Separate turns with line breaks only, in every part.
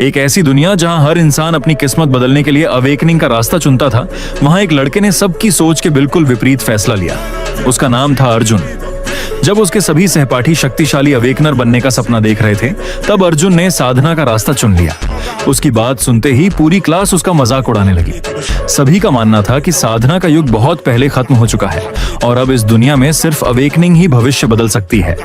एक ऐसी दुनिया जहां हर इंसान अपनी किस्मत बदलने के लिए अवेकनिंग का रास्ता चुनता था, वहां एक लड़के ने सबकी सोच के बिल्कुल विपरीत फैसला लिया। उसका नाम था अर्जुन। जब उसके सभी सहपाठी शक्तिशाली अवेकनर बनने का सपना देख रहे थे, तब अर्जुन ने साधना का रास्ता चुन लिया। उसकी बात सुनते ही पूरी क्लास उसका मजाक उड़ाने लगी। सभी का मानना था कि साधना का युग बहुत पहले खत्म हो चुका है और अब इस दुनिया में सिर्फ अवेकनिंग ही भविष्य बदल सकती है।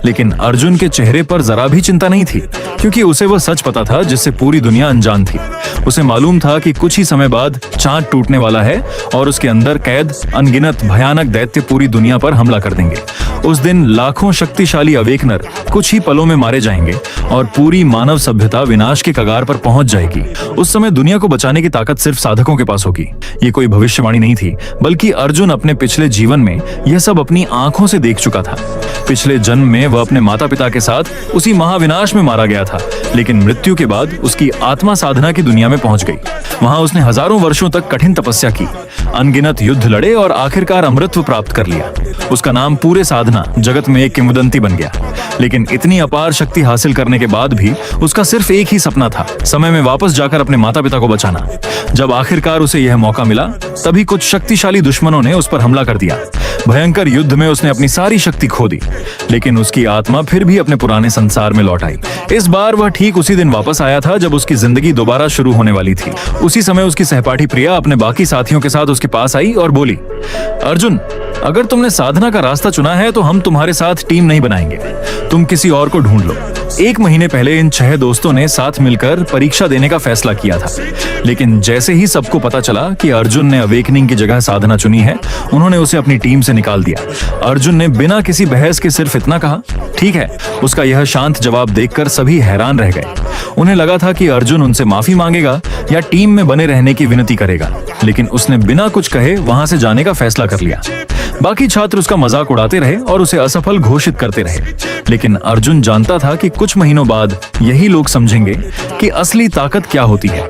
लेकिन अर्जुन के चेहरे पर जरा भी चिंता नहीं थी, क्योंकि उसे वह सच पता था जिससे पूरी दुनिया अनजान थी। उसे मालूम था कि कुछ ही समय बाद चांद टूटने वाला है और उसके अंदर कैद अनगिनत भयानक दैत्य पूरी दुनिया पर हमला कर देंगे। उस दिन लाखों शक्तिशाली अवेकनर कुछ ही पलों में मारे जाएंगे और पूरी मानव सभ्यता विनाश के कगार पर पहुंच जाएगी। उस समय दुनिया को बचाने की ताकत सिर्फ साधकों के पास होगी। ये कोई भविष्यवाणी नहीं थी, बल्कि अर्जुन अपने पिछले जीवन में यह सब अपनी आंखों से देख चुका था। पिछले जन्म में वह अपने माता पिता के साथ उसी महाविनाश में मारा गया था, लेकिन मृत्यु के बाद उसकी आत्मा साधना की दुनिया में पहुंच गई। वहां उसने हजारों वर्षों तक कठिन तपस्या की, अनगिनत युद्ध लड़े और आखिरकार अमृतत्व प्राप्त कर लिया। उसका नाम पूरे साधना जगत में एक किंवदंती बन गया। लेकिन इतनी अपार शक्ति हासिल करने के बाद भी उसका सिर्फ एक ही सपना था, समय में वापस जाकर अपने माता पिता को बचाना। जब आखिरकार उसे यह मौका मिला, तभी कुछ शक्तिशाली दुश्मनों ने उस पर हमला कर दिया। भयंकर युद्ध में उसने अपनी सारी शक्ति खो दी, लेकिन उसकी आत्मा फिर भी अपने पुराने संसार में लौट आई। इस बार वह ठीक उसी दिन वापस आया था जब उसकी जिंदगी दोबारा शुरू होने वाली थी। उसी समय उसकी सहपाठी प्रिया अपने बाकी साथियों के साथ उसके पास आई और बोली, अर्जुन, अगर तुमने साधना का रास्ता चुना है तो हम तुम्हारे साथ टीम नहीं बनाएंगे, तुम किसी और को ढूंढ लो। 1 महीने पहले इन 6 दोस्तों ने साथ मिलकर परीक्षा देने का फैसला किया था, लेकिन जैसे ही सबको पता चला कि अर्जुन ने अवेकनिंग की जगह साधना चुनी है, उन्होंने उसे अपनी टीम से निकाल दिया। अर्जुन ने बिना किसी बहस के सिर्फ इतना कहा, ठीक है। उसका यह शांत जवाब देखकर सभी हैरान रह गए। उन्हें लगा था कि अर्जुन उनसे माफी मांगेगा या टीम में बने रहने की विनती करेगा, लेकिन उसने बिना कुछ कहे वहां से जाने का फैसला कर लिया। बाकी छात्र उसका मजाक उड़ाते रहे और उसे असफल घोषित करते रहे, लेकिन अर्जुन जानता था कि कुछ महीनों बाद यही लोग समझेंगे कि असली ताकत क्या होती है।